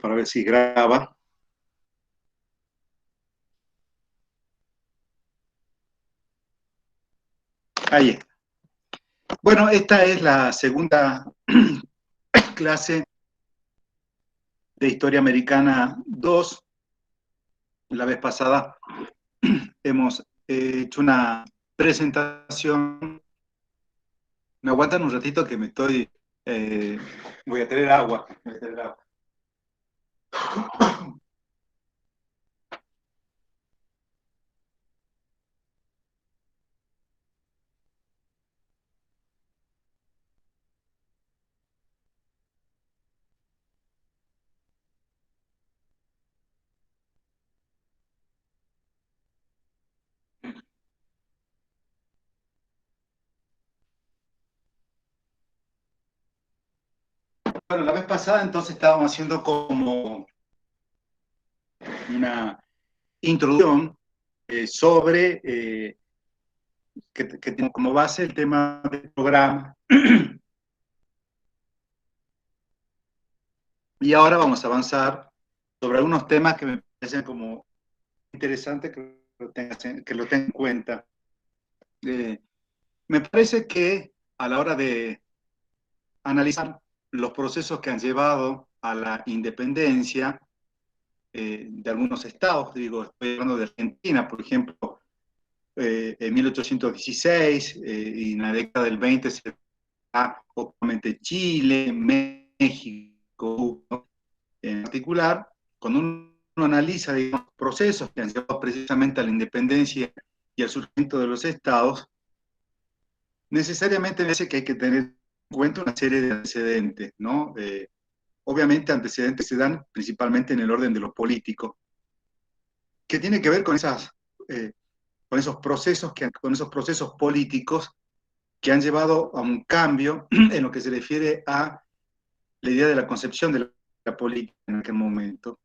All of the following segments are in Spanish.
para ver si graba. Ahí está. Bueno, esta es la segunda clase de Historia Americana 2. La vez pasada hemos hecho una presentación. Me aguantan un ratito que me estoy... voy a tener agua. Voy a tener agua. Bueno, la vez pasada entonces estábamos haciendo como una introducción sobre que tiene como base el tema del programa. Y ahora vamos a avanzar sobre algunos temas que me parecen como interesantes que lo tengan en cuenta. Eh, Me parece que a la hora de analizar los procesos que han llevado a la independencia de algunos estados, digo, estoy hablando de Argentina, por ejemplo, en 1816 y en la década del 20 se da obviamente Chile, México, ¿no? En particular, cuando uno analiza, digamos, procesos que han llevado precisamente a la independencia y al surgimiento de los estados, necesariamente me parece que hay que tener en cuenta una serie de antecedentes, ¿no? Obviamente antecedentes se dan principalmente en el orden de lo político, que tiene que ver eh, con esos procesos con esos procesos políticos que han llevado a un cambio en lo que se refiere a la idea de la concepción de la política en aquel momento.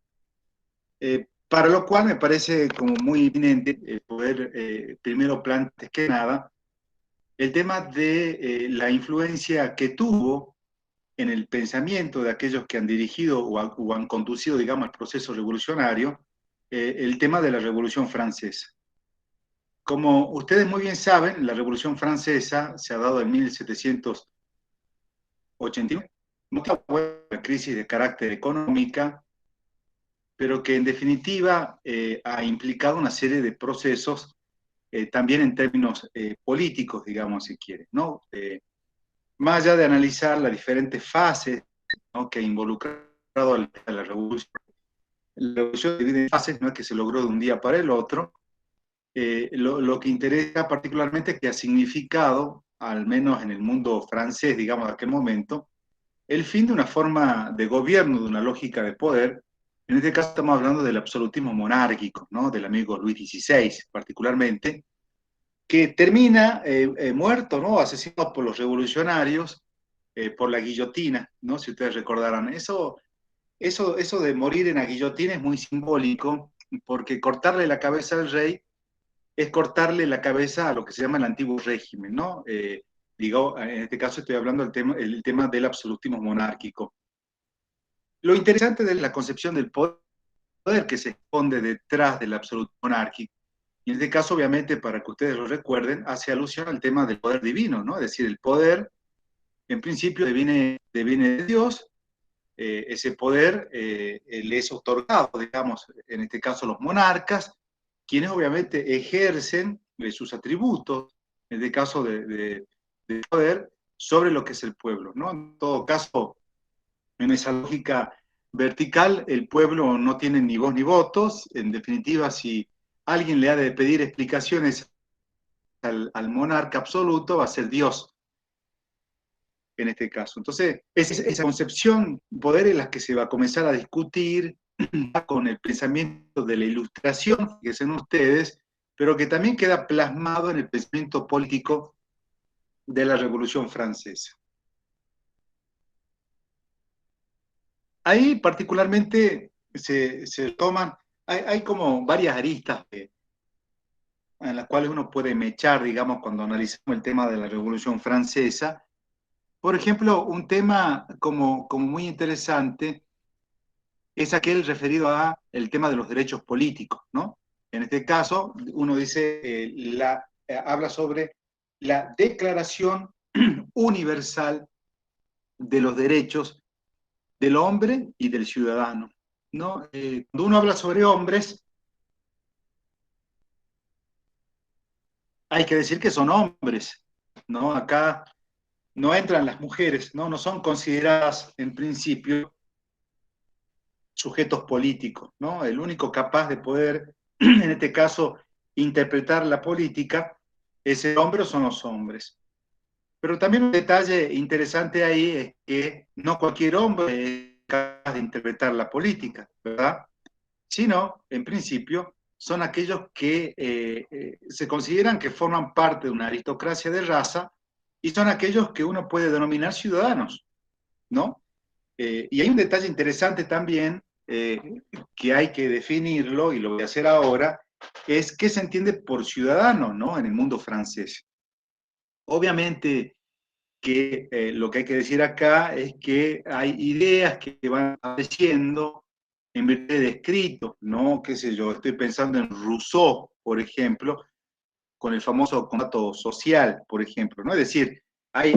Para lo cual me parece como muy eminente poder, primero plantear que nada, el tema de la influencia que tuvo en el pensamiento de aquellos que han dirigido o han conducido, digamos, el proceso revolucionario, el tema de la Revolución Francesa. Como ustedes muy bien saben, la Revolución Francesa se ha dado en 1789, una crisis de carácter económica, pero que en definitiva ha implicado una serie de procesos también en términos políticos, digamos, si quiere, ¿no? Más allá de analizar las diferentes fases, ¿no?, que ha involucrado a la revolución se divide en fases, no es que se logró de un día para el otro. Lo que interesa particularmente es que ha significado, al menos en el mundo francés, digamos, de aquel momento, el fin de una forma de gobierno, de una lógica de poder. En este caso estamos hablando del absolutismo monárquico, ¿no?, del amigo Luis XVI particularmente, que termina muerto, ¿no?, asesinado por los revolucionarios, por la guillotina, ¿no?, si ustedes recordarán. Eso de morir en la guillotina es muy simbólico, porque cortarle la cabeza al rey es cortarle la cabeza a lo que se llama el antiguo régimen, ¿no? Digo, en este caso estoy hablando el tema del absolutismo monárquico. Lo interesante de la concepción del poder que se esconde detrás del absolutismo monárquico, y en este caso, obviamente, para que ustedes lo recuerden, hace alusión al tema del poder divino, ¿no? Es decir, el poder, en principio, deviene de Dios. Ese poder le es otorgado, digamos, en este caso los monarcas, quienes obviamente ejercen sus atributos, en este caso de poder, sobre lo que es el pueblo, ¿no? En todo caso, en esa lógica vertical, el pueblo no tiene ni voz ni votos. En definitiva, si alguien le ha de pedir explicaciones al monarca absoluto, va a ser Dios en este caso. Entonces, esa concepción de poder es la que se va a comenzar a discutir con el pensamiento de la Ilustración, que son ustedes, pero que también queda plasmado en el pensamiento político de la Revolución Francesa. Ahí particularmente se toman, hay como varias aristas en las cuales uno puede mechar, digamos, cuando analizamos el tema de la Revolución Francesa. Por ejemplo, un tema como muy interesante es aquel referido a el tema de los derechos políticos, ¿no? En este caso, uno dice, habla sobre la Declaración Universal de los Derechos del Hombre y del Ciudadano, ¿no? Cuando uno habla sobre hombres, hay que decir que son hombres, ¿no? Acá no entran las mujeres, ¿no? No son consideradas en principio sujetos políticos, ¿no? El único capaz de poder, en este caso, interpretar la política es el hombre o son los hombres. Pero también un detalle interesante ahí es que no cualquier hombre es capaz de interpretar la política, ¿verdad? Sino, en principio, son aquellos que se consideran que forman parte de una aristocracia de raza y son aquellos que uno puede denominar ciudadanos, ¿no? Y hay un detalle interesante también que hay que definirlo, y lo voy a hacer ahora, es qué se entiende por ciudadano, ¿no? En el mundo francés. Obviamente que lo que hay que decir acá es que hay ideas que van apareciendo en vez de escritos, ¿no? Qué sé yo, estoy pensando en Rousseau, por ejemplo, con el famoso contrato social, por ejemplo, ¿no? Es decir, hay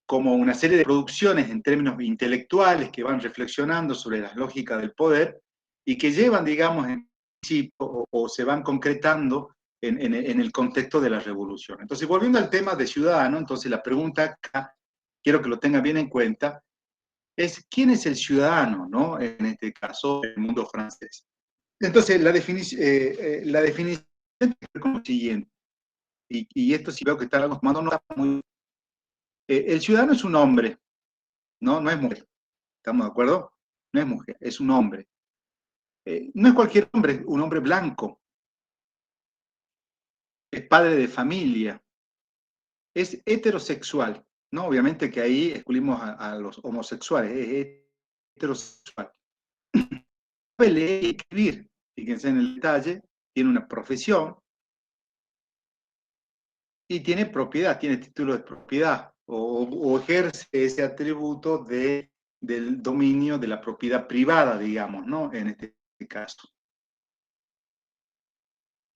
como una serie de producciones en términos intelectuales que van reflexionando sobre las lógicas del poder y que llevan, digamos, en principio o se van concretando en el contexto de la revolución. Entonces, volviendo al tema de ciudadano, entonces la pregunta acá, quiero que lo tengan bien en cuenta, es ¿quién es el ciudadano, ¿no? En este caso, en el mundo francés. Entonces, la definición es como siguiente, y esto si veo que están tomando nota muy... el ciudadano es un hombre, ¿no? No es mujer. ¿Estamos de acuerdo? No es mujer, es un hombre. No es cualquier hombre, un hombre blanco, es padre de familia, es heterosexual, ¿no? Obviamente que ahí excluimos a los homosexuales, es heterosexual. Sabe leer y escribir, fíjense en el detalle, tiene una profesión y tiene propiedad, tiene título de propiedad o ejerce ese atributo del dominio de la propiedad privada, digamos, ¿no? En este caso.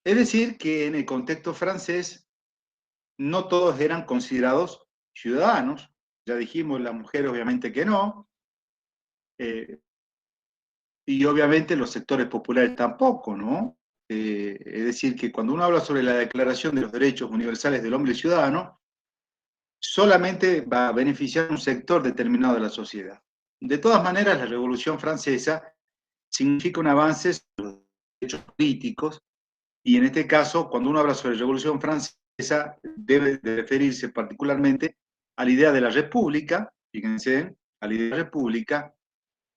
Es decir, que en el contexto francés no todos eran considerados ciudadanos. Ya dijimos, las mujeres obviamente que no, eh, y obviamente los sectores populares tampoco, ¿no? Es decir, que cuando uno habla sobre la Declaración de los Derechos Universales del Hombre y Ciudadano, solamente va a beneficiar un sector determinado de la sociedad. De todas maneras, la Revolución Francesa significa un avance sobre los derechos políticos, y en este caso, cuando uno habla sobre Revolución Francesa, debe de referirse particularmente a la idea de la república, fíjense, a la idea de la república,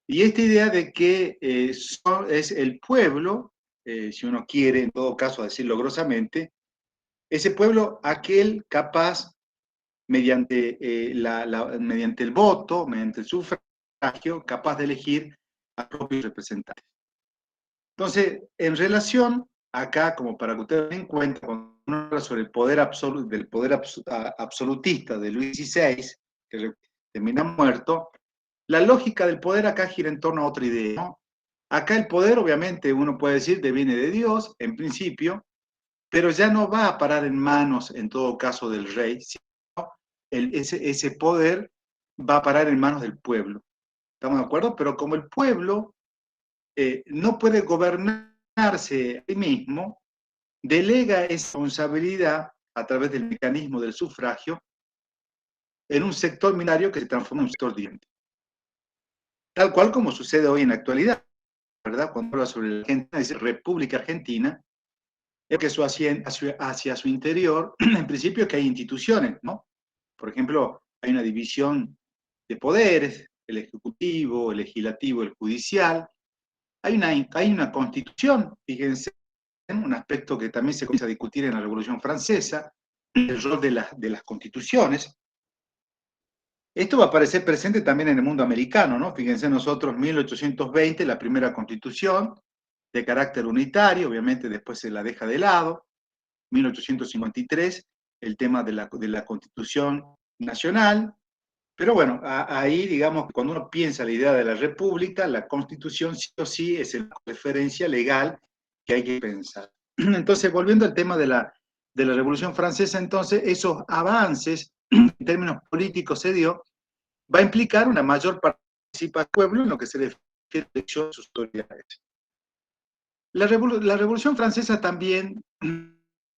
y esta idea de que es el pueblo, si uno quiere en todo caso decirlo grosamente, ese pueblo aquel capaz, mediante, mediante el voto, mediante el sufragio, capaz de elegir a propios representantes. Entonces, en relación, acá, como para que ustedes den cuenta, cuando uno habla sobre el poder del poder absolutista de Luis XVI, que termina muerto, la lógica del poder acá gira en torno a otra idea, ¿no? Acá el poder, obviamente, uno puede decir, viene de Dios, en principio, pero ya no va a parar en manos, en todo caso, del rey, sino ese poder va a parar en manos del pueblo. ¿Estamos de acuerdo? Pero como el pueblo no puede gobernarse a sí mismo, delega esa responsabilidad a través del mecanismo del sufragio en un sector minoritario que se transforma en un sector dirigente. Tal cual como sucede hoy en la actualidad, ¿verdad? Cuando habla sobre la Argentina, dice República Argentina, es que eso hacia su interior, en principio que hay instituciones, ¿no? Por ejemplo, hay una división de poderes, el ejecutivo, el legislativo, el judicial, hay una constitución, fíjense, un aspecto que también se comienza a discutir en la Revolución Francesa, el rol de las constituciones. Esto va a aparecer presente también en el mundo americano, ¿no? Fíjense nosotros, 1820, la primera constitución de carácter unitario, obviamente después se la deja de lado. 1853, el tema de la constitución nacional. Pero bueno, ahí digamos que cuando uno piensa la idea de la república, la constitución sí o sí es la referencia legal que hay que pensar. Entonces, volviendo al tema de la Revolución Francesa, entonces esos avances en términos políticos se dio, va a implicar una mayor participación del pueblo en lo que se refiere a la elección de sus autoridades. La Revolución Francesa también,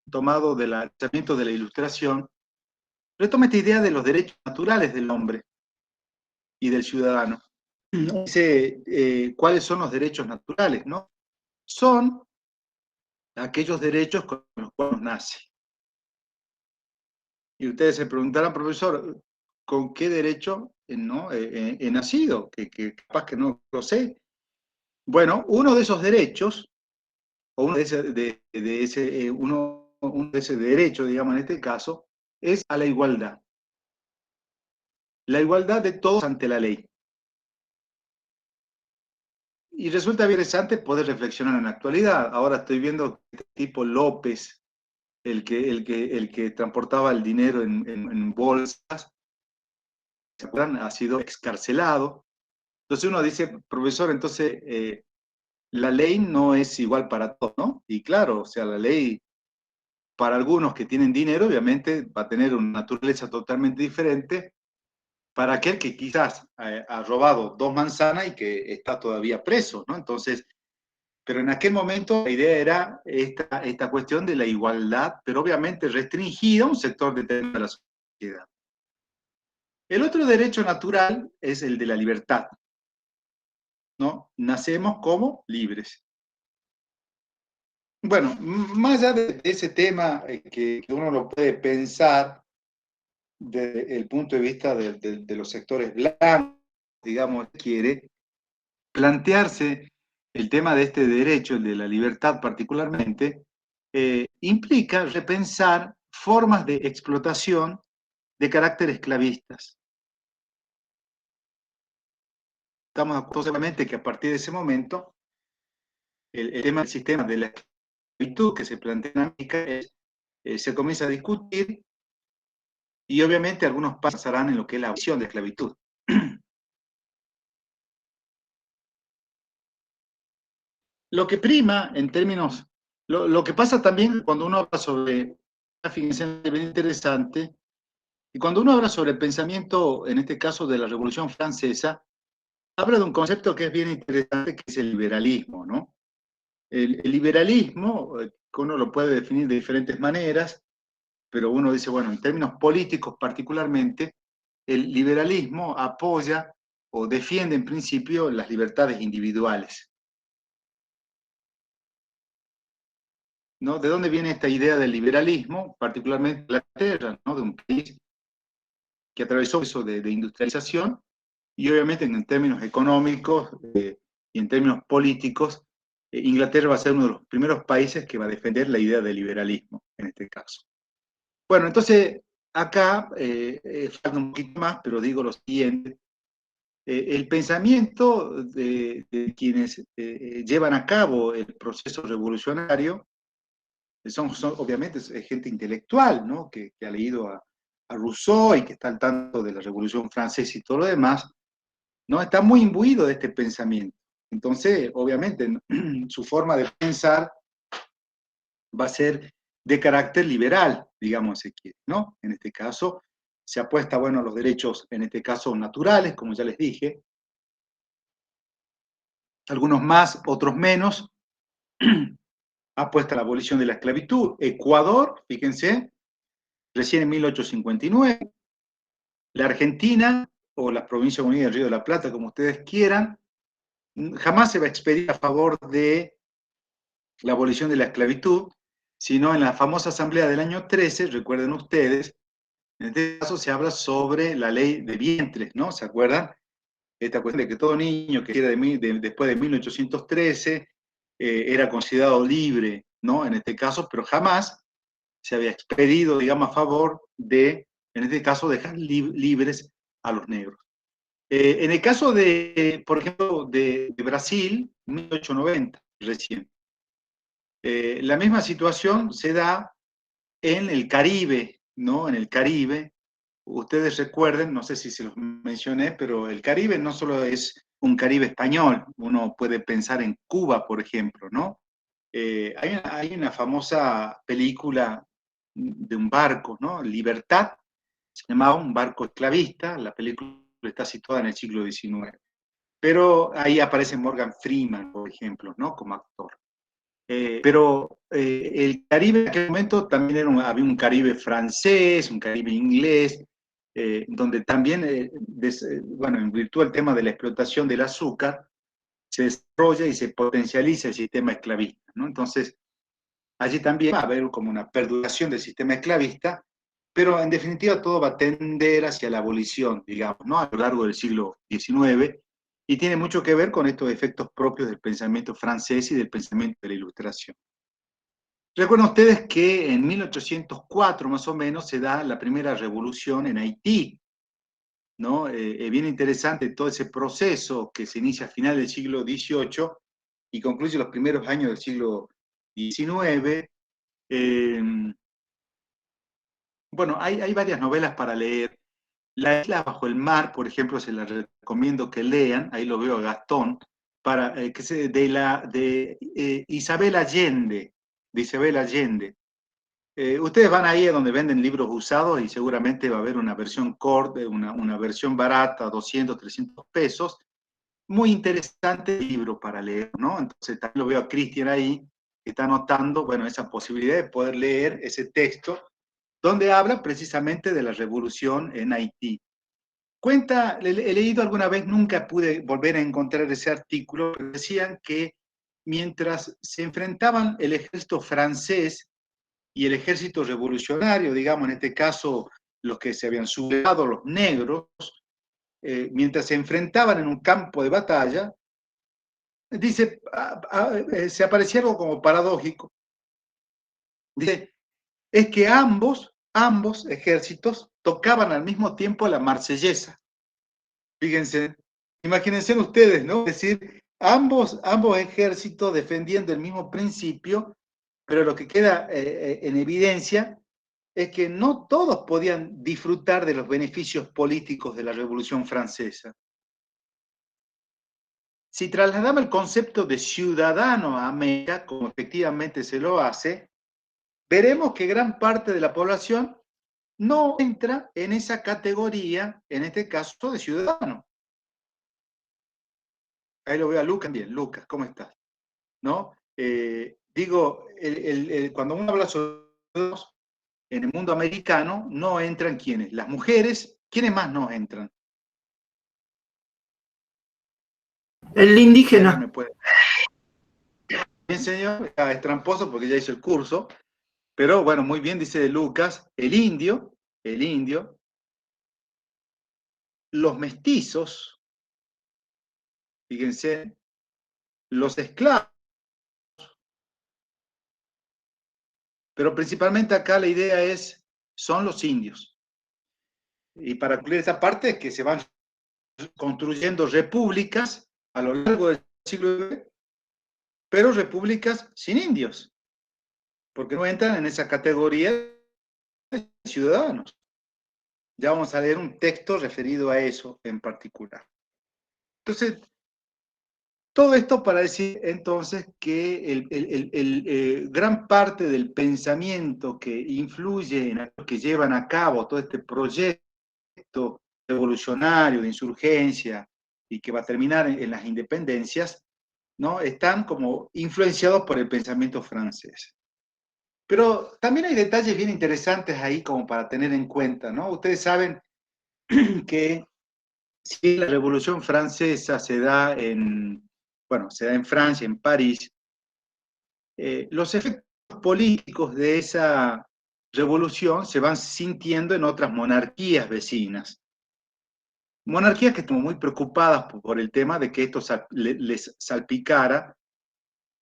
tomado del pensamiento de la Ilustración, retoma esta idea de los derechos naturales del hombre y del ciudadano. Dice cuáles son los derechos naturales, ¿no? Son aquellos derechos con los cuales nace. Y ustedes se preguntarán, profesor, ¿con qué derecho no, he nacido? Que capaz que no lo sé. Bueno, uno de esos derechos, o uno de ese derecho, digamos en este caso, es a la igualdad. La igualdad de todos ante la ley. Y resulta bien interesante poder reflexionar en la actualidad. Ahora estoy viendo que este tipo López, el que transportaba el dinero en bolsas, ¿se acuerdan? Ha sido excarcelado. Entonces uno dice, profesor, entonces la ley no es igual para todos, ¿no? Y claro, o sea, la ley para algunos que tienen dinero, obviamente va a tener una naturaleza totalmente diferente para aquel que quizás ha robado 2 manzanas y que está todavía preso, ¿no? Entonces, pero en aquel momento la idea era esta cuestión de la igualdad, pero obviamente restringida a un sector determinado de la sociedad. El otro derecho natural es el de la libertad, ¿no? Nacemos como libres. Bueno, más allá de ese tema que uno lo puede pensar desde el punto de vista de los sectores blancos, digamos, quiere plantearse el tema de este derecho, el de la libertad particularmente, implica repensar formas de explotación de carácter esclavistas. Estamos de acuerdo solamente que a partir de ese momento, el tema del sistema de la esclavitud que se plantea en América se comienza a discutir y obviamente algunos pasarán en lo que es la abolición de esclavitud. Lo que prima en términos, lo que pasa también cuando uno habla sobre, fíjense, es bien interesante, y cuando uno habla sobre el pensamiento, en este caso de la Revolución Francesa, habla de un concepto que es bien interesante, que es el liberalismo, ¿no? El liberalismo, uno lo puede definir de diferentes maneras, pero uno dice, bueno, en términos políticos particularmente, el liberalismo apoya o defiende en principio las libertades individuales, ¿no? ¿De dónde viene esta idea del liberalismo, particularmente en Inglaterra, ¿no? De un país que atravesó eso de industrialización y obviamente en términos económicos y en términos políticos, Inglaterra va a ser uno de los primeros países que va a defender la idea del liberalismo en este caso. Bueno, entonces acá falta un poquito más, pero digo lo siguiente. El pensamiento de quienes llevan a cabo el proceso revolucionario son obviamente es gente intelectual, ¿no? Que ha leído a Rousseau y que está al tanto de la Revolución Francesa y todo lo demás, ¿no? Está muy imbuido de este pensamiento. Entonces, obviamente, ¿no? Su forma de pensar va a ser de carácter liberal, digamos, si quiere, ¿no? En este caso, se apuesta, bueno, a los derechos, en este caso, naturales, como ya les dije, algunos más, otros menos, apuesta a la abolición de la esclavitud. Ecuador, fíjense, recién en 1859, la Argentina, o la provincia unida del Río de la Plata, como ustedes quieran, jamás se va a expedir a favor de la abolición de la esclavitud, sino en la famosa asamblea del año 13, recuerden ustedes, en este caso se habla sobre la ley de vientres, ¿no? ¿Se acuerdan? Esta cuestión de que todo niño que era después de 1813 era considerado libre, ¿no? En este caso, pero jamás se había expedido, digamos, a favor de, en este caso, dejar libres a los negros. En el caso de, por ejemplo, de Brasil, 1890, recién, la misma situación se da en el Caribe, ¿no? En el Caribe, ustedes recuerden, no sé si se los mencioné, pero el Caribe no solo es un Caribe español, uno puede pensar en Cuba, por ejemplo, ¿no? Hay una famosa película de un barco, ¿no? Libertad, se llamaba Un barco esclavista, la película está situada en el siglo XIX. Pero ahí aparece Morgan Freeman, por ejemplo, ¿no? Como actor. Pero el Caribe en aquel momento también había un Caribe francés, un Caribe inglés, donde también, bueno, en virtud del tema de la explotación del azúcar, se desarrolla y se potencializa el sistema esclavista, ¿no? Entonces, allí también va a haber como una perduración del sistema esclavista, pero en definitiva todo va a tender hacia la abolición, digamos, ¿no? A lo largo del siglo XIX, y tiene mucho que ver con estos efectos propios del pensamiento francés y del pensamiento de la Ilustración. Recuerden ustedes que en 1804 más o menos se da la primera revolución en Haití, ¿no? Es bien interesante todo ese proceso que se inicia a final del siglo XVIII y concluye los primeros años del siglo XIX. Eh, bueno, hay varias novelas para leer. La isla bajo el mar, por ejemplo, se la recomiendo que lean, ahí lo veo a Gastón, de Isabel Allende, de Isabel Allende. Ustedes van ahí a donde venden libros usados y seguramente va a haber una versión corta, una versión barata, 200, 300 pesos. Muy interesante libro para leer, ¿no? Entonces también lo veo a Cristian ahí, que está anotando, bueno, esa posibilidad de poder leer ese texto, donde habla precisamente de la revolución en Haití. Cuenta, he leído alguna vez, nunca pude volver a encontrar ese artículo, pero decían que mientras se enfrentaban el ejército francés y el ejército revolucionario, digamos, en este caso los que se habían sublevado, los negros, mientras se enfrentaban en un campo de batalla, dice, se aparecía algo como paradójico. Dice, es que ambos ejércitos tocaban al mismo tiempo la marsellesa. Fíjense, imagínense ustedes, ¿no? Es decir, ambos ejércitos defendiendo el mismo principio, pero lo que queda en evidencia es que no todos podían disfrutar de los beneficios políticos de la Revolución Francesa. Si trasladamos el concepto de ciudadano a América, como efectivamente se lo hace, veremos que gran parte de la población no entra en esa categoría, en este caso de ciudadano. Ahí lo veo a Lucas bien. Lucas, ¿cómo estás? ¿No? Digo, cuando uno habla sobre en el mundo americano, no entran ¿quiénes? Las mujeres. ¿Quiénes más no entran? El indígena. Bien, señor, es tramposo porque ya hizo el curso, pero bueno, muy bien, dice Lucas, el indio, los mestizos, fíjense, los esclavos, pero principalmente acá la idea son los indios. Y para cumplir esa parte es que se van construyendo repúblicas a lo largo del siglo XX, pero repúblicas sin indios, porque no entran en esa categoría de ciudadanos. Ya vamos a leer un texto referido a eso en particular. Entonces, todo esto para decir entonces que gran parte del pensamiento que influye en los que llevan a cabo todo este proyecto revolucionario de insurgencia y que va a terminar en las independencias, ¿no? Están como influenciados por el pensamiento francés. Pero también hay detalles bien interesantes ahí como para tener en cuenta, ¿no? Ustedes saben que si la Revolución Francesa se da en Francia, en París, los efectos políticos de esa revolución se van sintiendo en otras monarquías vecinas. Monarquías que están muy preocupadas por el tema de que esto les salpicara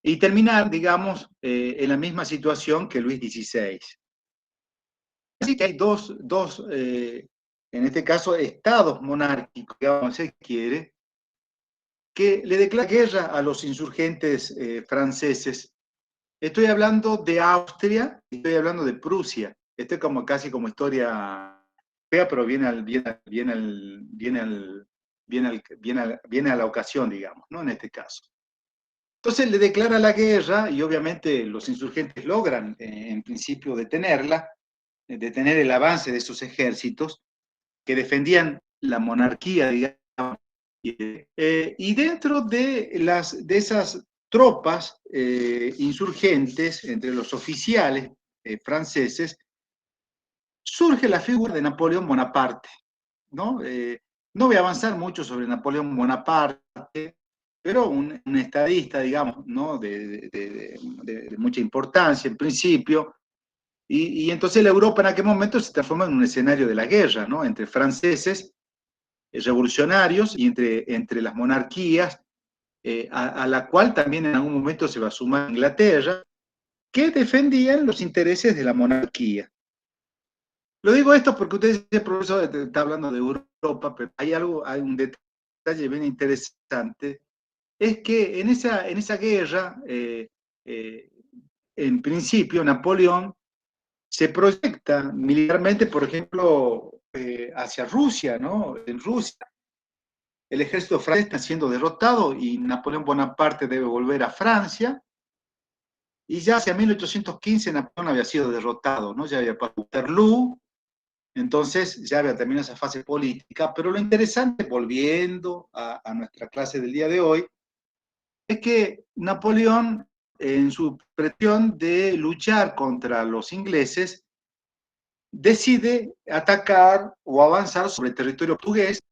y terminar, digamos, en la misma situación que Luis XVI. Así que hay en este caso, estados monárquicos, digamos, si se quiere, que le declara guerra a los insurgentes franceses. Estoy hablando de Austria, estoy hablando de Prusia. Esto es casi como historia europea, pero viene a la ocasión, digamos, ¿no? En este caso. Entonces le declara la guerra y obviamente los insurgentes logran, en principio, detener el avance de esos ejércitos que defendían la monarquía, digamos. Y dentro de esas tropas insurgentes, entre los oficiales franceses, surge la figura de Napoleón Bonaparte, ¿no? No voy a avanzar mucho sobre Napoleón Bonaparte, pero un estadista, digamos, ¿no? de mucha importancia en principio, y entonces la Europa en aquel momento se transforma en un escenario de la guerra, ¿no? Entre franceses revolucionarios y entre las monarquías, a la cual también en algún momento se va a sumar Inglaterra, que defendían los intereses de la monarquía. Lo digo esto porque usted, profesor, está hablando de Europa, pero hay un detalle bien interesante, es que en esa guerra, en principio, Napoleón se proyecta militarmente, por ejemplo, hacia Rusia, ¿no? En Rusia, el ejército francés está siendo derrotado y Napoleón Bonaparte debe volver a Francia, y ya hacia 1815 Napoleón había sido derrotado, ¿no? Ya había pasado Waterloo. Entonces ya había terminado esa fase política, pero lo interesante, volviendo a nuestra clase del día de hoy, es que Napoleón, en su presión de luchar contra los ingleses, decide atacar o avanzar sobre el territorio portugués,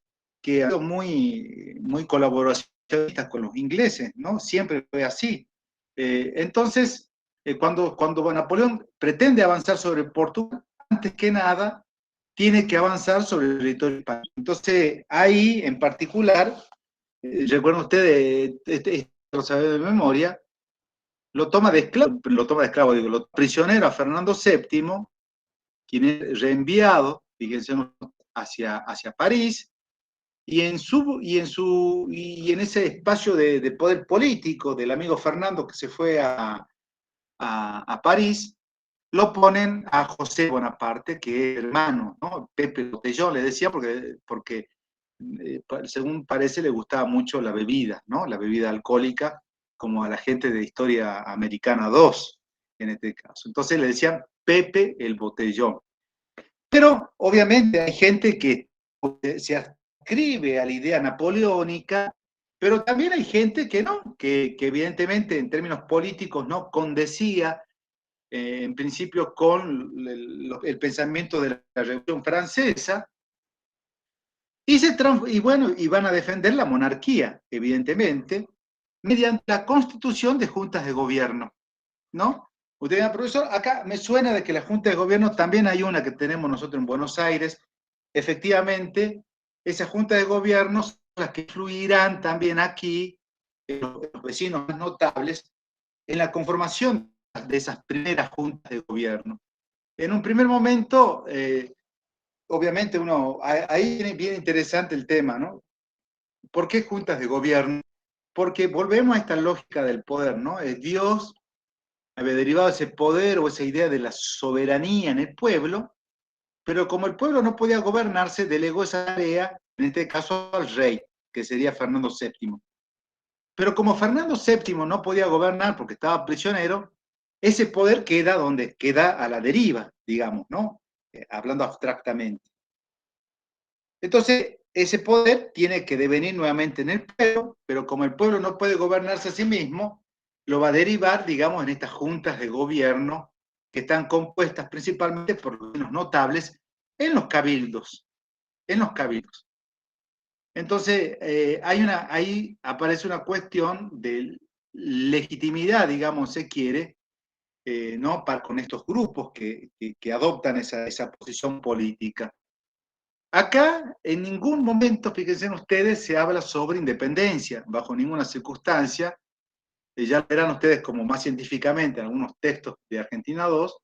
que ha sido muy colaboracionista con los ingleses, ¿no? Siempre fue así. Entonces, cuando Napoleón pretende avanzar sobre Portugal, antes que nada, tiene que avanzar sobre el territorio español. Entonces, ahí en particular, recuerden ustedes, lo sabe de memoria, lo toma de esclavo, digo, lo prisionero a Fernando VII, quien es reenviado, fíjense, hacia París, y en ese espacio de poder político del amigo Fernando que se fue a París, lo ponen a José Bonaparte, que es hermano, ¿no? Pepe Botellón, le decía, porque según parece le gustaba mucho la bebida, ¿no? La bebida alcohólica, como a la gente de Historia Americana 2, en este caso. Entonces le decían Pepe el Botellón. Pero obviamente hay gente que se adscribe a la idea napoleónica, pero también hay gente que no, que evidentemente en términos políticos no condecía en principio con el pensamiento de la Revolución Francesa, y van a defender la monarquía, evidentemente, mediante la constitución de juntas de gobierno, ¿no? Usted dice, profesor, acá me suena de que la junta de gobierno también hay una que tenemos nosotros en Buenos Aires. Efectivamente, esas juntas de gobierno son las que influirán también aquí, en los vecinos más notables, en la conformación de esas primeras juntas de gobierno. En un primer momento, obviamente ahí viene bien interesante el tema, ¿no? ¿Por qué juntas de gobierno? Porque volvemos a esta lógica del poder, ¿no? Dios había derivado ese poder o esa idea de la soberanía en el pueblo, pero como el pueblo no podía gobernarse, delegó esa tarea, en este caso al rey, que sería Fernando VII. Pero como Fernando VII no podía gobernar porque estaba prisionero, ese poder queda donde queda a la deriva, digamos, ¿no? Hablando abstractamente. Entonces, ese poder tiene que devenir nuevamente en el pueblo, pero como el pueblo no puede gobernarse a sí mismo, lo va a derivar, digamos, en estas juntas de gobierno que están compuestas principalmente por los notables en los cabildos, Entonces, ahí aparece una cuestión de legitimidad, digamos, se quiere, ¿no? Con estos grupos que adoptan esa posición política. Acá, en ningún momento, fíjense ustedes, se habla sobre independencia, bajo ninguna circunstancia. Ya verán ustedes como más científicamente algunos textos de Argentina 2,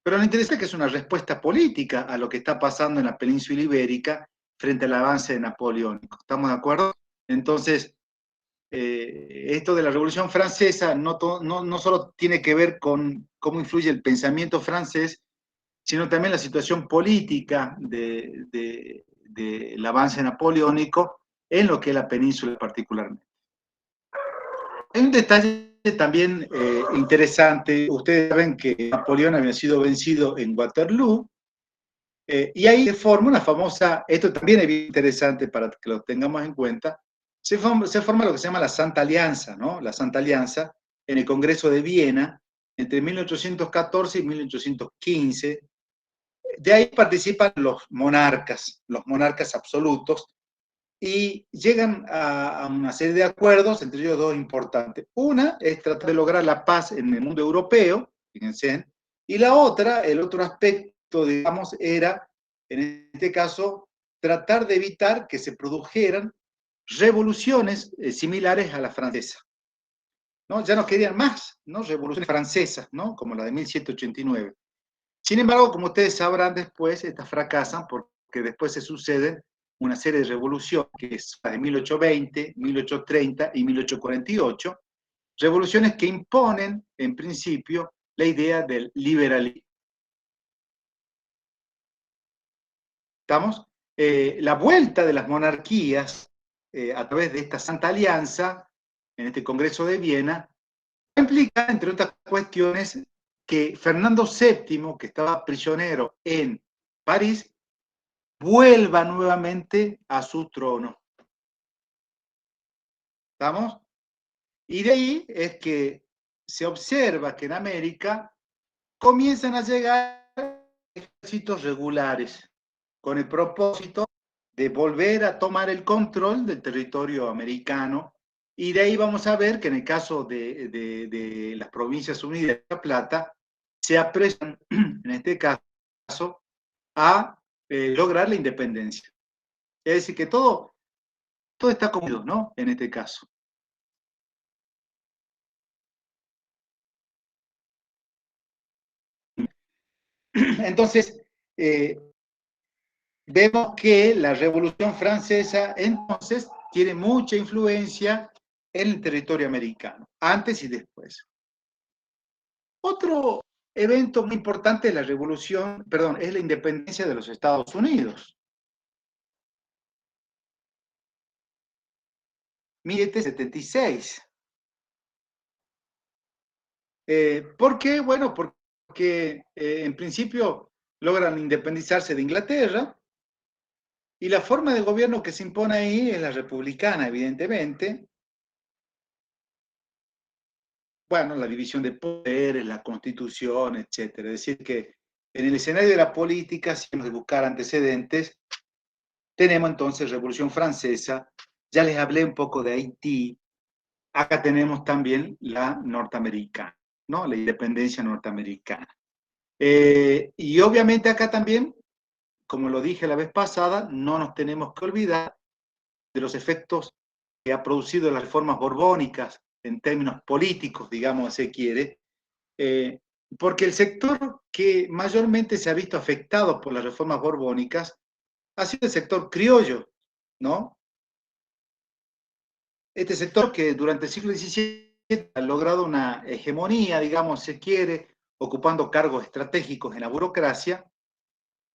pero lo interesante es que es una respuesta política a lo que está pasando en la península ibérica frente al avance de napoleónico. ¿Estamos de acuerdo? Entonces, esto de la Revolución Francesa no solo tiene que ver con cómo influye el pensamiento francés, sino también la situación política del avance napoleónico en lo que es la península particularmente. Hay un detalle también interesante. Ustedes saben que Napoleón había sido vencido en Waterloo, y ahí se forma una famosa, esto también es bien interesante para que lo tengamos en cuenta, se forma lo que se llama la Santa Alianza, ¿no? La Santa Alianza en el Congreso de Viena entre 1814 y 1815. De ahí participan los monarcas absolutos, y llegan a una serie de acuerdos, entre ellos dos importantes. Una es tratar de lograr la paz en el mundo europeo, fíjense, y la otra, el otro aspecto, digamos, era, en este caso, tratar de evitar que se produjeran revoluciones similares a la francesa, ¿no? Ya no querían más, ¿no? Revoluciones francesas, ¿no? Como la de 1789. Sin embargo, como ustedes sabrán después, estas fracasan porque después se suceden una serie de revoluciones, que es la de 1820, 1830 y 1848, revoluciones que imponen, en principio, la idea del liberalismo. ¿Estamos? La vuelta de las monarquías a través de esta Santa Alianza, en este Congreso de Viena, implica, entre otras cuestiones, que Fernando VII, que estaba prisionero en París, vuelva nuevamente a su trono. ¿Estamos? Y de ahí es que se observa que en América comienzan a llegar ejércitos regulares con el propósito de volver a tomar el control del territorio americano. Y de ahí vamos a ver que en el caso de las Provincias Unidas de La Plata, se apresan, en este caso, a lograr la independencia. Es decir, que todo está comido, ¿no? En este caso. Entonces, vemos que la Revolución Francesa entonces tiene mucha influencia en el territorio americano, antes y después. Otro evento muy importante de la Revolución, perdón, es la independencia de los Estados Unidos. 1776. ¿Por qué? Bueno, porque en principio logran independizarse de Inglaterra, y la forma de gobierno que se impone ahí es la republicana, evidentemente. Bueno, la división de poderes, la constitución, etcétera. Es decir, que en el escenario de la política, si hemos de buscar antecedentes, tenemos entonces Revolución Francesa, ya les hablé un poco de Haití, acá tenemos también la norteamericana, ¿no? La independencia norteamericana. Y obviamente acá también, como lo dije la vez pasada, no nos tenemos que olvidar de los efectos que ha producido las reformas borbónicas en términos políticos, digamos, se quiere, porque el sector que mayormente se ha visto afectado por las reformas borbónicas ha sido el sector criollo, ¿no? Este sector que durante el siglo XVII ha logrado una hegemonía, digamos, se quiere, ocupando cargos estratégicos en la burocracia.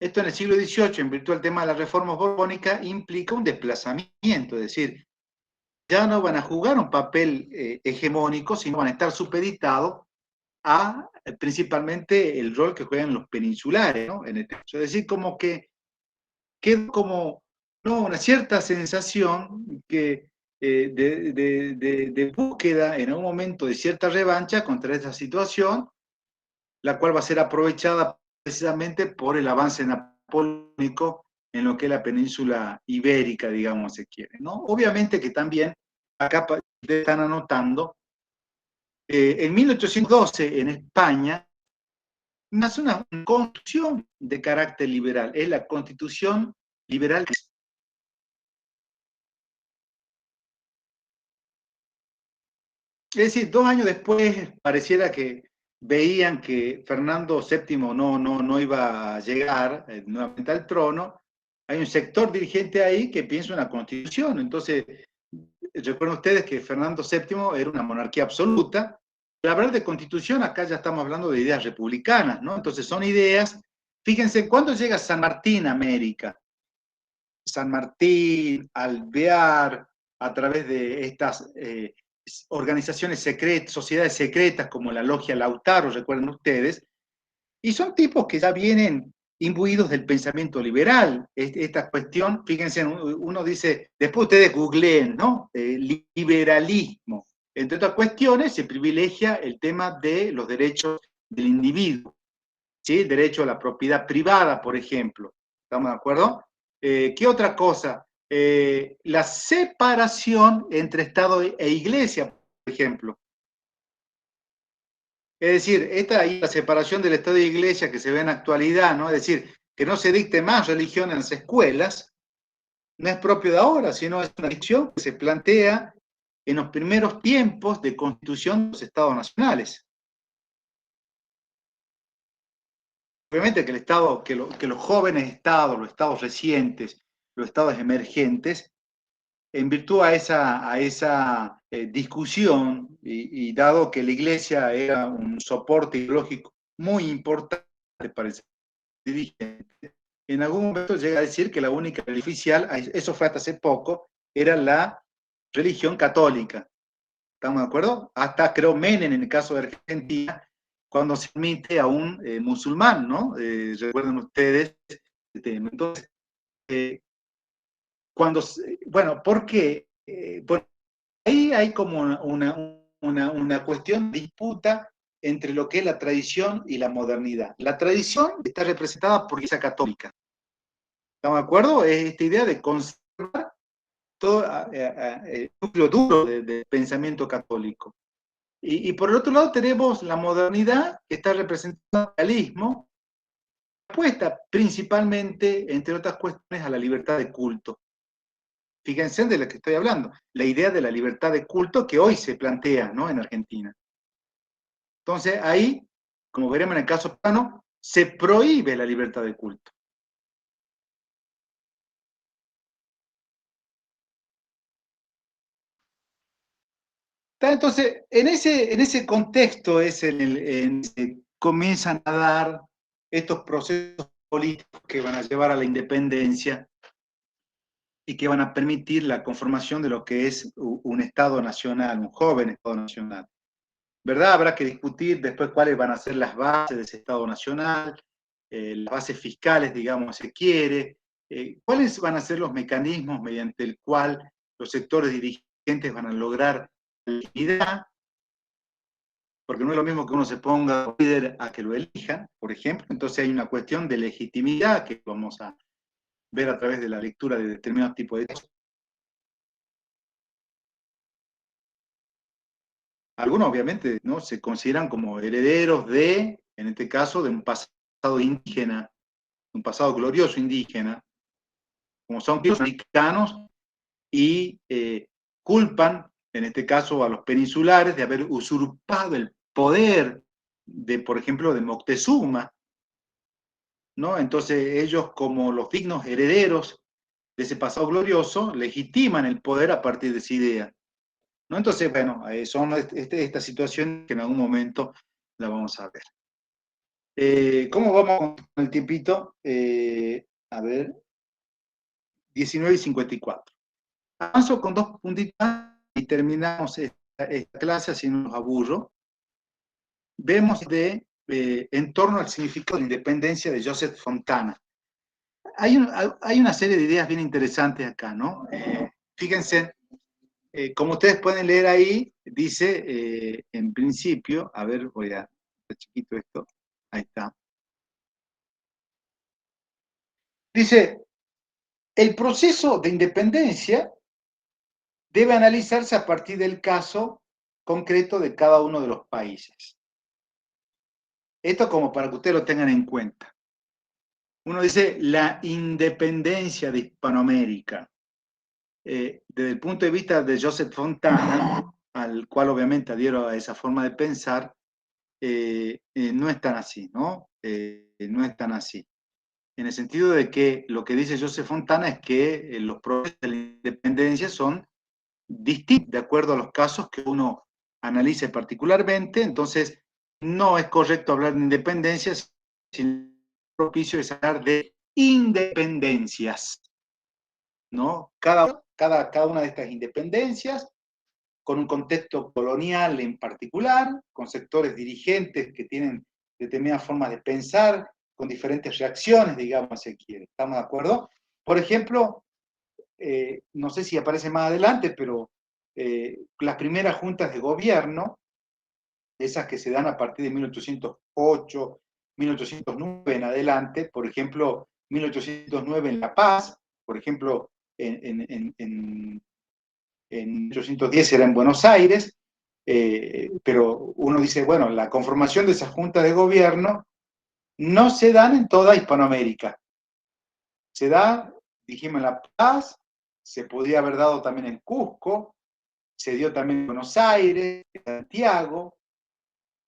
Esto en el siglo XVIII, en virtud del tema de las reformas borbónicas, implica un desplazamiento, es decir, ya no van a jugar un papel hegemónico, sino van a estar supeditados a principalmente el rol que juegan los peninsulares, ¿no? En este caso. Es decir, como que queda como, ¿no?, una cierta sensación que, de búsqueda en algún momento de cierta revancha contra esta situación, la cual va a ser aprovechada precisamente por el avance napoleónico en lo que es la península ibérica, digamos, se quiere, ¿no? Obviamente que también, acá están anotando, en 1812 en España nace una constitución de carácter liberal, es la Constitución Liberal. Es decir, 2 años después pareciera que veían que Fernando VII no iba a llegar nuevamente al trono. Hay un sector dirigente ahí que piensa una constitución. Entonces, recuerden ustedes que Fernando VII era una monarquía absoluta. Al hablar de constitución, acá ya estamos hablando de ideas republicanas, ¿no? Entonces son ideas Fíjense, ¿cuándo llega San Martín a América? San Martín, Alvear, a través de estas organizaciones secretas, sociedades secretas como la Logia Lautaro, recuerden ustedes, y son tipos que ya vienen imbuidos del pensamiento liberal. Esta cuestión, fíjense, uno dice, después ustedes googleen, ¿no? Liberalismo. Entre otras cuestiones, se privilegia el tema de los derechos del individuo, ¿sí? El derecho a la propiedad privada, por ejemplo. ¿Estamos de acuerdo? ¿Qué otra cosa? La separación entre Estado e Iglesia, por ejemplo. Es decir, esta la separación del Estado y Iglesia que se ve en la actualidad, ¿no? Es decir, que no se dicte más religión en las escuelas, no es propio de ahora, sino es una dicción que se plantea en los primeros tiempos de constitución de los Estados nacionales. Obviamente que el Estado, que los jóvenes estados, los estados recientes, los estados emergentes, en virtud a esa discusión, y dado que la Iglesia era un soporte ideológico muy importante para el dirigente, en algún momento llega a decir que la única religión oficial, eso fue hasta hace poco, era la religión católica. ¿Estamos de acuerdo? Hasta creo Menem, en el caso de Argentina, cuando se admite a un musulmán, ¿no? Recuerden ustedes. Entonces, bueno, ¿por qué? Bueno, ahí hay como una cuestión de disputa entre lo que es la tradición y la modernidad. La tradición está representada por la Iglesia Católica. ¿Estamos de acuerdo? Es esta idea de conservar todo el núcleo duro del pensamiento católico. Y por el otro lado tenemos la modernidad, que está representada por el realismo, apuesta principalmente, entre otras cuestiones, a la libertad de culto. Fíjense de lo que estoy hablando, la idea de la libertad de culto que hoy se plantea, ¿no?, en Argentina. Entonces ahí, como veremos en el caso peruano, se prohíbe la libertad de culto. Entonces, en ese contexto es comienzan a dar estos procesos políticos que van a llevar a la independencia y que van a permitir la conformación de lo que es un Estado nacional, un joven Estado nacional. ¿Verdad? Habrá que discutir después cuáles van a ser las bases de ese Estado nacional, las bases fiscales, digamos, si se quiere, cuáles van a ser los mecanismos mediante el cual los sectores dirigentes van a lograr la legitimidad, porque no es lo mismo que uno se ponga líder a que lo elijan, por ejemplo. Entonces hay una cuestión de legitimidad que vamos a ver a través de la lectura de determinados tipos de textos. Algunos obviamente, ¿no?, se consideran como herederos de, en este caso, de un pasado indígena, un pasado glorioso indígena, como son los mexicanos, y culpan, en este caso, a los peninsulares de haber usurpado el poder de, por ejemplo, de Moctezuma, ¿no? Entonces ellos, como los dignos herederos de ese pasado glorioso, legitiman el poder a partir de esa idea, ¿no? Entonces, bueno, son esta situación que en algún momento la vamos a ver. ¿Cómo vamos con el tiempito? A ver, 19:54. Avanzo con 2 puntitos y terminamos esta clase, así no nos aburro. Vemos en torno al significado de la independencia de Joseph Fontana. Hay una serie de ideas bien interesantes acá, ¿no? Fíjense, como ustedes pueden leer ahí, dice, en principio, a ver, voy a hacer chiquito esto, ahí está. Dice, el proceso de independencia debe analizarse a partir del caso concreto de cada uno de los países. Esto como para que ustedes lo tengan en cuenta. Uno dice la independencia de Hispanoamérica. Desde el punto de vista de Joseph Fontana, al cual obviamente adhiero a esa forma de pensar, no es tan así, ¿no? No es tan así. En el sentido de que lo que dice Joseph Fontana es que los procesos de la independencia son distintos de acuerdo a los casos que uno analice particularmente. Entonces no es correcto hablar de independencia, sino propicio es hablar de independencias, ¿no? Cada una de estas independencias con un contexto colonial en particular, con sectores dirigentes que tienen determinadas formas de pensar, con diferentes reacciones, digamos, si quiere. ¿Estamos de acuerdo? Por ejemplo, no sé si aparece más adelante, pero las primeras juntas de gobierno, esas que se dan a partir de 1808, 1809 en adelante, por ejemplo, 1809 en La Paz, por ejemplo, en 1810 era en Buenos Aires, pero uno dice, bueno, la conformación de esas juntas de gobierno no se dan en toda Hispanoamérica. Se da, dijimos, en La Paz, se podía haber dado también en Cusco, se dio también en Buenos Aires, en Santiago,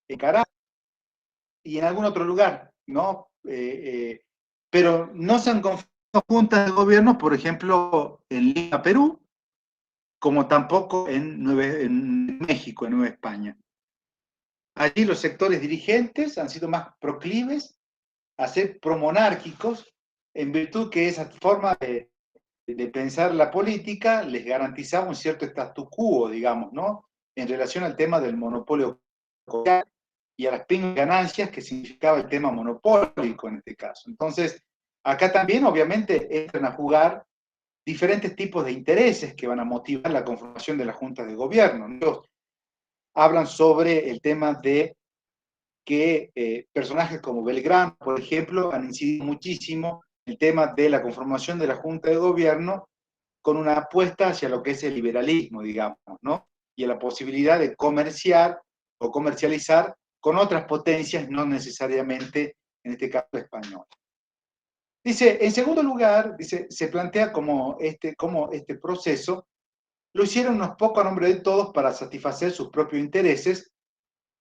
en Caracas y en algún otro lugar, ¿no? Pero no se han conformado juntas de gobierno, por ejemplo, en Lima, Perú, como tampoco en México, en Nueva España. Allí los sectores dirigentes han sido más proclives a ser promonárquicos, en virtud que esa forma de pensar la política les garantizaba un cierto statu quo, digamos, ¿no? En relación al tema del monopolio y a las ganancias que significaba el tema monopólico en este caso. Entonces, acá también obviamente entran a jugar diferentes tipos de intereses que van a motivar la conformación de las juntas de gobierno. Ellos hablan sobre el tema de que personajes como Belgrano, por ejemplo, han incidido muchísimo en el tema de la conformación de la junta de gobierno con una apuesta hacia lo que es el liberalismo, digamos, ¿no? Y a la posibilidad de comerciar o comercializar con otras potencias, no necesariamente, en este caso, española. Dice, en segundo lugar, dice, se plantea como este proceso lo hicieron unos pocos a nombre de todos para satisfacer sus propios intereses.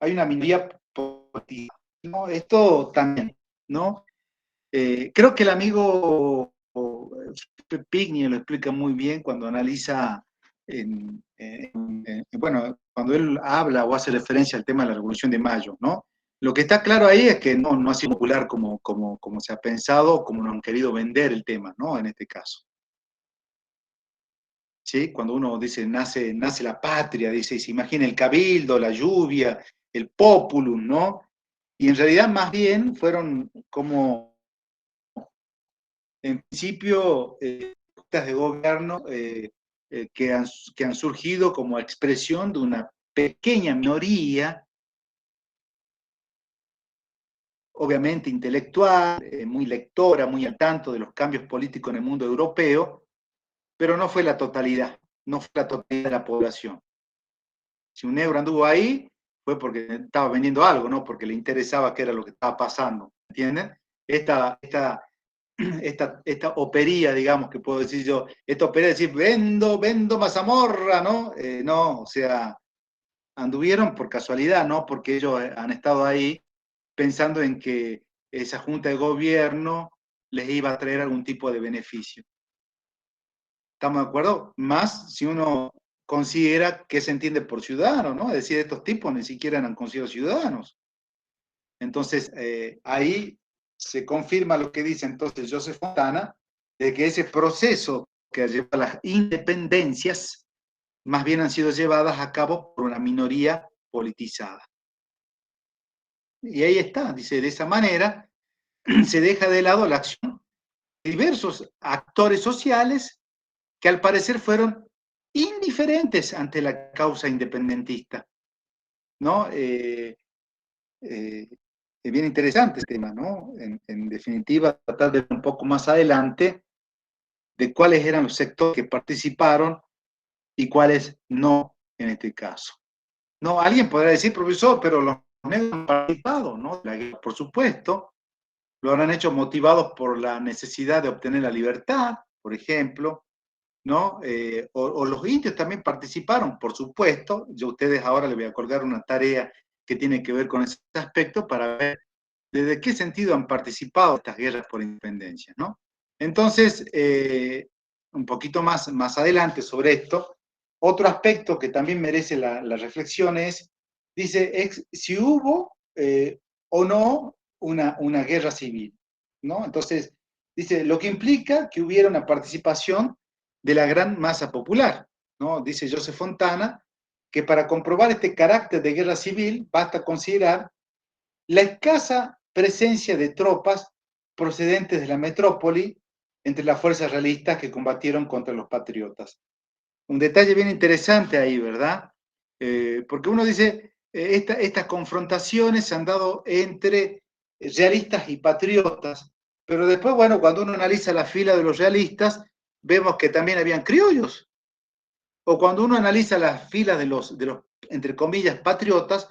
Hay una minoría política, ¿no? Esto también, ¿no? Creo que el amigo Pigni lo explica muy bien cuando analiza, bueno, cuando él habla o hace referencia al tema de la Revolución de Mayo, ¿no? Lo que está claro ahí es que no ha sido popular como se ha pensado, como nos han querido vender el tema, ¿no? En este caso. ¿Sí? Cuando uno dice nace la patria, dice, y se imagina el cabildo, la lluvia, el populum, ¿no? Y en realidad más bien fueron como, en principio, juntas de gobierno que han surgido como expresión de una pequeña minoría, obviamente intelectual, muy lectora, muy al tanto de los cambios políticos en el mundo europeo, pero no fue la totalidad, no fue la totalidad de la población. Si un negro anduvo ahí, fue porque estaba vendiendo algo, no porque le interesaba qué era lo que estaba pasando, ¿entienden? Esta opería, digamos, que puedo decir yo, esta opería de decir, vendo mazamorra, ¿no? No, o sea, anduvieron por casualidad, ¿no? Porque ellos han estado ahí pensando en que esa junta de gobierno les iba a traer algún tipo de beneficio. ¿Estamos de acuerdo? Más si uno considera que se entiende por ciudadano, ¿no? Es decir, estos tipos ni siquiera eran considerados ciudadanos. Entonces, ahí se confirma lo que dice entonces Joseph Fontana, de que ese proceso que lleva a las independencias, más bien han sido llevadas a cabo por una minoría politizada. Y ahí está, dice, de esa manera se deja de lado la acción de diversos actores sociales que al parecer fueron indiferentes ante la causa independentista, ¿no? Es bien interesante este tema, ¿no? En definitiva, tratar de ver un poco más adelante de cuáles eran los sectores que participaron y cuáles no en este caso. No, alguien podrá decir, profesor, pero los negros han participado, ¿no? Por supuesto, lo habrán hecho motivados por la necesidad de obtener la libertad, por ejemplo, ¿no? O los indios también participaron, por supuesto. Yo a ustedes ahora les voy a colgar una tarea que tiene que ver con ese aspecto para ver desde qué sentido han participado estas guerras por independencia, ¿no? Entonces, un poquito más adelante sobre esto, otro aspecto que también merece la reflexión es, dice, si hubo o no una guerra civil, ¿no? Entonces, dice, lo que implica que hubiera una participación de la gran masa popular, ¿no? Dice Joseph Fontana, que para comprobar este carácter de guerra civil basta considerar la escasa presencia de tropas procedentes de la metrópoli entre las fuerzas realistas que combatieron contra los patriotas. Un detalle bien interesante ahí, ¿verdad? Porque uno dice, estas confrontaciones se han dado entre realistas y patriotas, pero después, bueno, cuando uno analiza la fila de los realistas, vemos que también habían criollos. O cuando uno analiza las filas de los, entre comillas, patriotas,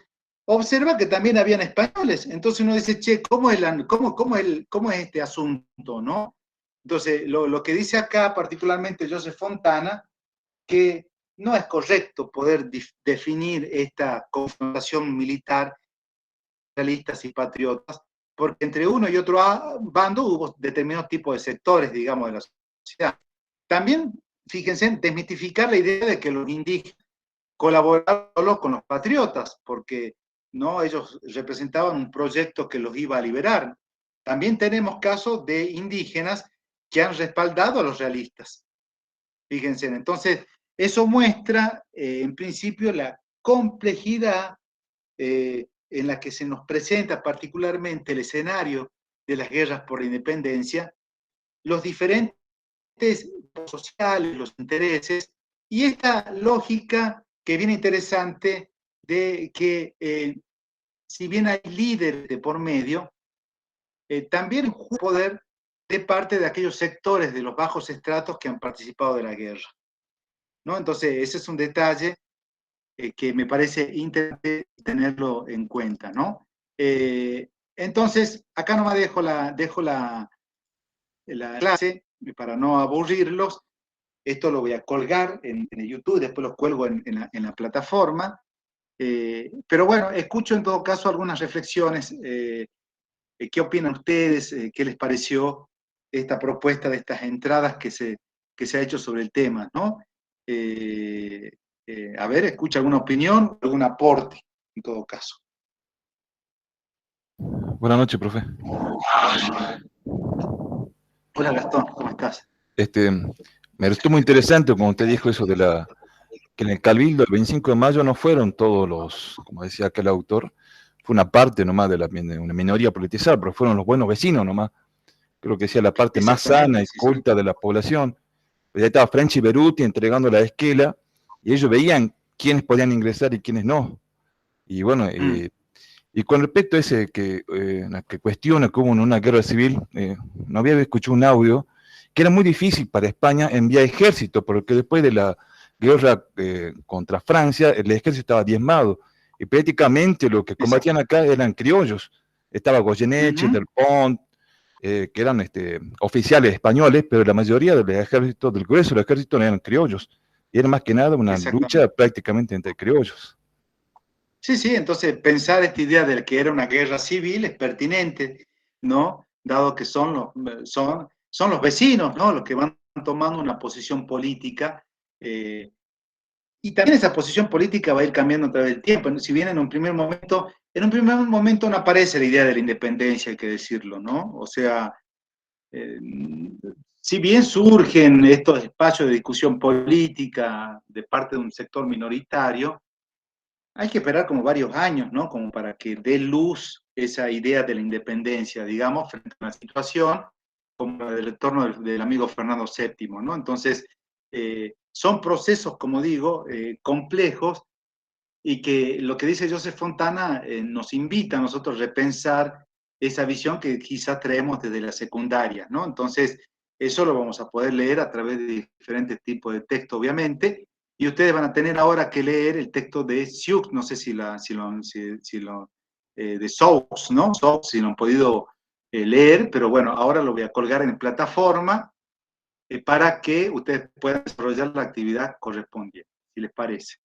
observa que también habían españoles. Entonces uno dice, che, ¿cómo es este asunto, no? Entonces, lo que dice acá, particularmente Joseph Fontana, que no es correcto poder definir esta confrontación militar, realistas y patriotas, porque entre uno y otro bando hubo determinados tipos de sectores, digamos, de la sociedad. También, fíjense, desmitificar la idea de que los indígenas colaboraron solo con los patriotas, porque no, ellos representaban un proyecto que los iba a liberar. También tenemos casos de indígenas que han respaldado a los realistas. Fíjense, entonces, eso muestra, en principio, la complejidad en la que se nos presenta particularmente el escenario de las guerras por la independencia, los diferentes sociales, los intereses, y esta lógica que viene interesante de que si bien hay líderes de por medio, también juega poder de parte de aquellos sectores de los bajos estratos que han participado de la guerra, ¿no? Entonces, ese es un detalle que me parece interesante tenerlo en cuenta, ¿no? Entonces, acá nomás dejo la clase para no aburrirlos. Esto lo voy a colgar en YouTube, después lo cuelgo en la plataforma. Pero bueno, escucho en todo caso algunas reflexiones. ¿Qué opinan ustedes? ¿Qué les pareció esta propuesta de estas entradas que se ha hecho sobre el tema, ¿no? A ver, escucha alguna opinión, algún aporte, en todo caso. Buenas noches, profe. Hola Gastón, ¿cómo estás? Me resultó muy interesante cuando usted dijo eso que en el Cabildo el 25 de mayo no fueron todos los, como decía aquel autor, fue una parte nomás de una minoría politizada, pero fueron los buenos vecinos nomás. Creo que decía la parte más sana y culta de la población. Ahí estaba French y Beruti entregando la esquela, y ellos veían quiénes podían ingresar y quiénes no. Y bueno, y con respecto a ese que cuestiona que hubo una guerra civil, no había escuchado un audio que era muy difícil para España enviar ejército, porque después de la guerra contra Francia, el ejército estaba diezmado, y prácticamente lo que combatían acá eran criollos. Estaba Goyeneche, Del Pont, que eran oficiales españoles, pero la mayoría del ejército, del grueso del ejército, eran criollos. Y era más que nada una lucha prácticamente entre criollos. Sí, sí, entonces pensar esta idea de que era una guerra civil es pertinente, ¿no? Dado que son los vecinos, ¿no? Los que van tomando una posición política. Y también esa posición política va a ir cambiando a través del tiempo. Si bien en un primer momento no aparece la idea de la independencia, hay que decirlo, ¿no? O sea, si bien surgen estos espacios de discusión política de parte de un sector minoritario, hay que esperar como varios años, ¿no? Como para que dé luz esa idea de la independencia, digamos, frente a una situación como la del retorno del amigo Fernando VII, ¿no? Entonces, son procesos, como digo, complejos, y que lo que dice Joseph Fontana nos invita a nosotros a repensar esa visión que quizás traemos desde la secundaria, ¿no? Entonces, eso lo vamos a poder leer a través de diferentes tipos de texto, obviamente, y ustedes van a tener ahora que leer el texto de Sioux, no sé de Saux, ¿no? Saux, si lo han podido leer, pero bueno, ahora lo voy a colgar en plataforma para que ustedes puedan desarrollar la actividad correspondiente, si les parece.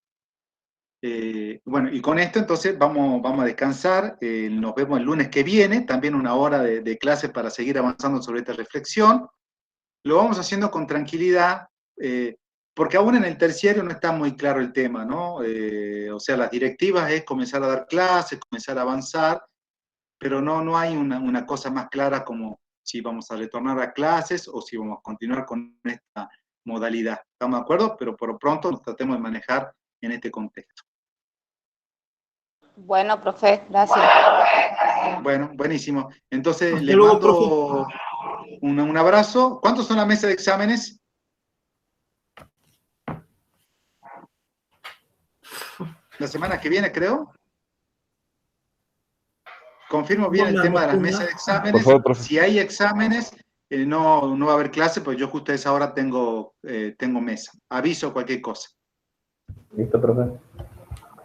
Bueno, y con esto entonces vamos a descansar. Nos vemos el lunes que viene, también una hora de clase para seguir avanzando sobre esta reflexión. Lo vamos haciendo con tranquilidad, porque aún en el terciario no está muy claro el tema, ¿no? O sea, las directivas es comenzar a dar clases, comenzar a avanzar, pero no hay una cosa más clara como si vamos a retornar a clases o si vamos a continuar con esta modalidad. ¿Estamos de acuerdo? Pero por lo pronto nos tratemos de manejar en este contexto. Bueno, profe, gracias. Bueno, buenísimo. Entonces, Hasta les luego, mando un abrazo. ¿Cuántos son la mesa de exámenes? La semana que viene, creo. Confirmo bien el tema de las mesas de exámenes. Por favor, profe. Si hay exámenes, no va a haber clase, pues yo justo a esa hora tengo mesa. Aviso cualquier cosa. Listo, profe.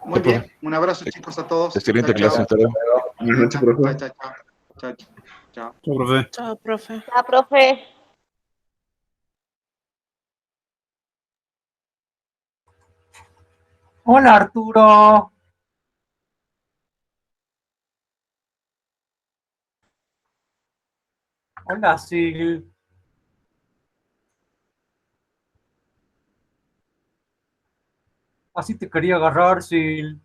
Muy bien. Un abrazo, chicos, a todos. Excelente Chao, clase. chao. Hasta luego. Buenas noches, profe. Chao, chao, chao. Chao. Chao, profe. Chao, profe. Chao, profe. Hola Arturo. Hola Sil. Así te quería agarrar, Sil.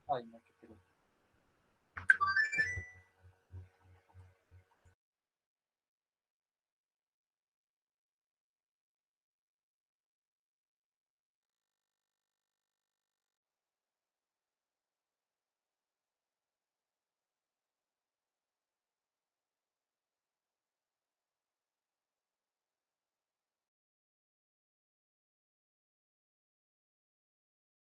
Ay, no, qué pena.